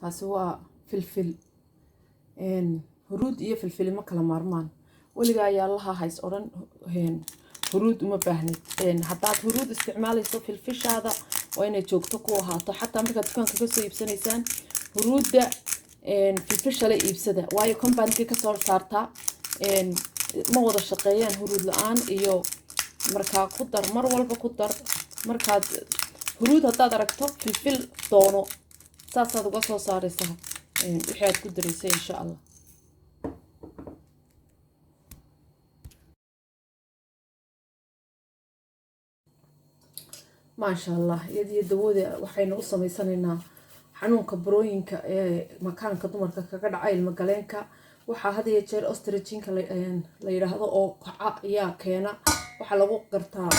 taasi waa filfil huruud iyo filfili ma kala maarmaan weligaa ayaa laha hays odhan huruud uma baahnid haddaad huruud isticmaalayso filfishaada waa inay joogto ku ahaato xataa markaad dukaanka kasoo iibsanaysaan huruudda filfisha la iibsada waayo compoundkii kasoo saartaa ma wada shaqeeyaan huruud la-aan iyo markaa ku dar mar walba ku dar markaad huruud haddaad aragto filfil doono saasaad uga soo saaraysaa wixii aad ku daraysay insha allah maasha allah iyadiyo dawada waxaynu u samaysanaynaa xanuunka burooyinka ee makaanka dumarka kaga dhaca ilmagaleenka waxaa had iyo jeer ostrajinka la yidhaahdo oo kaca ayaa keena waxaa lagu gartaa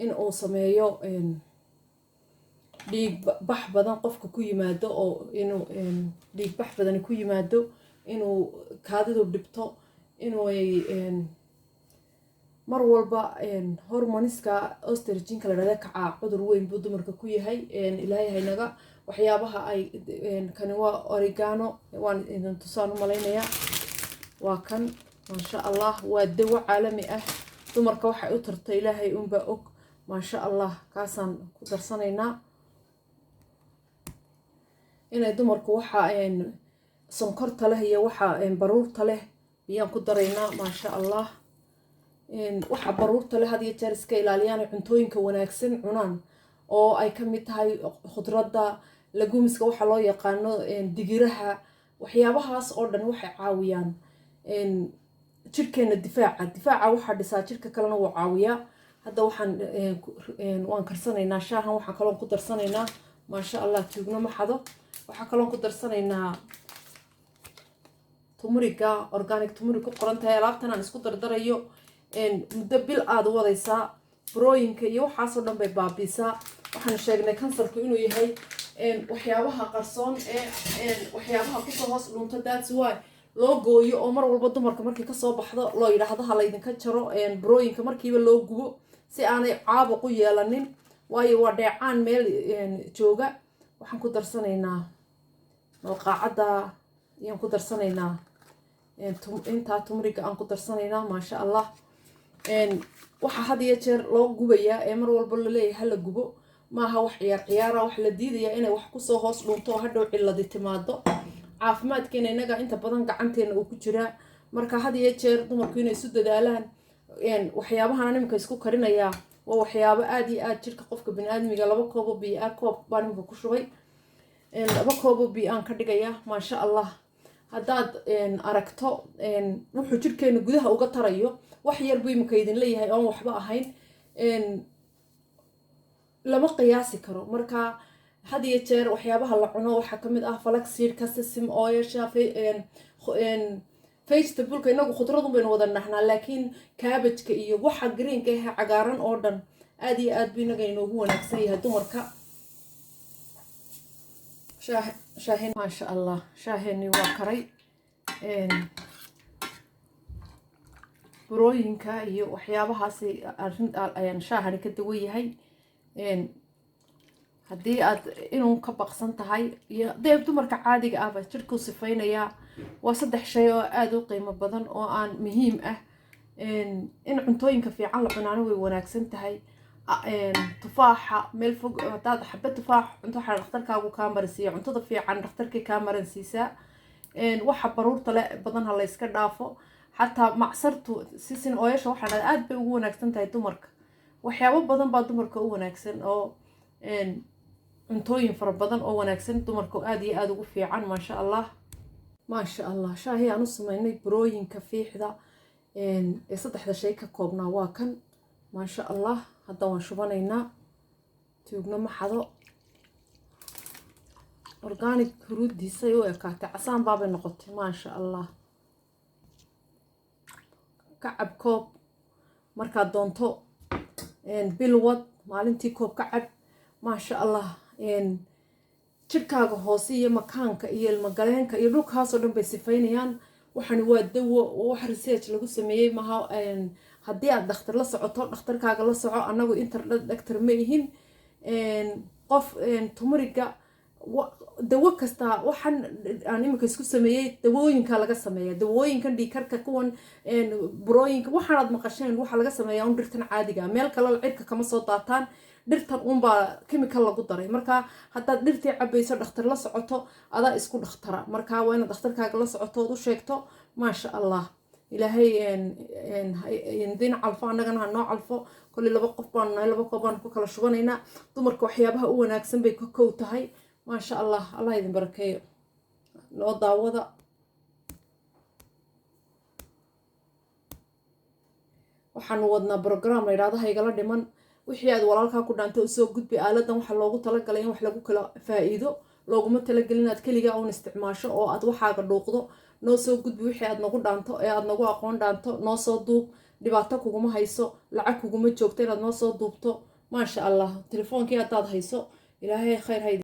in uu sameeyo dhiig bax badan qofka ku yimaado oo inuu dhiig bax badani ku yimaado inuu kaadidu dhibto inuu mar walba hormoniska ostrajinka la yidhahdo kaca cudur weyn buu dumarka ku yahay ilaahay haynaga waxyaabaha ay kani waa oregano waan idin tusaan u malaynayaa waa kan maasha allah waa dawo caalami ah dumarka waxay u tarta ilaahay unbaa og maasha allah kaasaan ku darsanaynaa inay dumarku waxa sonkorta leh iyo waxa baruurta leh ayaan ku daraynaa maasha allah waxa baruurta leh had iyo jeer iska ilaaliyaan cuntooyinka wanaagsan cunaan oo ay ka mid tahay khudradda lagumiska waxa loo yaqaano digiraha waxyaabahaas oo dhan waxay caawiyaan jirkeena difaaca waxaa dhisaa jirka kalena wuu caawiyaa hadda waan karsanaynaa shaahan waxaan kaloon ku darsanaynaa maasha allah tuugno ma xado waxaa kaloon ku darsanaynaa tumuriga organic tumurig ku qoran tahay alaabtan aan isku dardarayo muddo bil aad wadaysaa burooyinka iyo waxaasoo dhan bay baabiisaa waxaan sheegnay kansarku inuu yahay waxyaabaha qarsoon ee waxyaabaha kusoo hoos dhunto that's why loo gooyo oo mar walba dumarka markii kasoo baxdo loo yidhaahdo ha laydinka jaro burooyinka markiiba loo gubo si aanay caabuq u yeelanin waayo waa dheecaan meel jooga waxaan ku darsanaynaa malqaacadda ayaan ku darsanaynaa intaa tumriga aan ku darsanaynaa maasha allah waxaa had iyo jeer loo gubayaa ee mar walba laleeyahay hala gubo maaha wax ciyaara wax la diidayaa inay wax kusoo hoos dhunto oo hadhow cilladi timaado caafimaadkeena innaga inta badan gacanteena uu ku jiraa marka had iyo jeer dumarku inay isu dadaalaan waxyaabahan iminka isku karinayaa waa waxyaabo aada iyo aada jirka qofka bani-aadmiga 2 koobo biyo koob baan iminka ku shubay 2 koobo biyo aan ka dhigayaa maasha allah haddaad aragto wuxuu jirkeena gudaha uga tarayo wax yar buu iminka idin leeyahay oon waxba ahayn lama qiyaasi karo marka had iyo jeer waxyaabaha la cuno waxaa ka mid ah flaxseed sesame oil vegetable inagu khudradun baynu wada nahnaa laakiin cabbage-ka iyo waxa greenka ah cagaaran oo dhan aada iyo aad buu inaga inoogu wanaagsan yahay dumarka shaahin maasha allah shaaheni waa karay burooyinka iyo waxyaabahaasi ayaan shaahani ka dawan yahay haddii aad inuu ka baqsan tahay iyo dee dumarka caadiga ahba jirkuu sifaynayaa waa 3 shay oo aada u qiimo badan oo aan muhiim ah in cuntooyinka fiican la cunaano way wanaagsan tahay tufaaxa meel fog haddaad xabad tufaax cunto waxaa dhakhtarkaagu kaa maransiiya cuntada fiican dhakhtarkii kaa maransiisaa waxa baruurta le badan ha la yska dhaafo xataa macsartu sisin ooyasha waxaa dhada aad bay ugu wanaagsan tahay dumarka waxyaabo badan baa dumarka u wanaagsan oo cuntooyin fara badan oo wanaagsan dumarka aada iyo aada ugu fiican maasha allah shaahi aan u sameynay burooyinka fiixda ee 3 shay ka koobnaa waa kan maasha allah hadda waan shubanaynaa tuugno ma xado organic huruudiisay u ekaatay casaan baabay noqotay maasha allah kacab koob markaad doonto bilwad maalintii koob kacab maasha allah jirkaaga hoose iyo makaanka iyo ilmagaleenka iyo dhulkaasoo dhan bay sifaynayaan waxani waa dawo wax research lagu sameeyey maha haddii aad dhakhtar la socoto dhakhtarkaaga la soco annagu internet doctor ma ihin qof tumuriga dawo kasta waxaan aan imika isku sameeyey dawooyinka laga sameeya dawooyinkan dhiikarka kuwan burooyinka waxaanaad maqasheen waxa laga sameeyaa un dhirtan caadiga meel kale cirka kama soo daataan dhirtan unbaa chemical lagu daray marka haddaad dhirtii cabayso dhakhtar la socoto adaa isku dhakhtara marka waa inaad dhakhtarkaaga la socoto ood u sheegto maasha allah ilaahay din calfo annagana ha noo calfo kolli 2 qof baan nahay 2 qof baan ku kala shubanaynaa dumarka waxyaabaha u wanaagsan bay ka kow tahay maasha allah allah idin barakeeyo loo daawada waxaan wadnaa program la yiraahdo haygala dhiman wixii aad walaalkaa ku dhaantay u soo gudbi aaladan waxa loogu talagalay in wax lagu kala faa'iido looguma talagalin inaad kaliya uun isticmaasho oo aad waxaaga dhuuqdo noo soo gudbi wixii aad nagu dhaanto ee aad nagu aqoon dhaanto noo soo duub dhibaato kuguma hayso lacag kuguma joogto inaad noo soo duubto maasha allah telefoonkii haddaad hayso ilaahay khayr haydi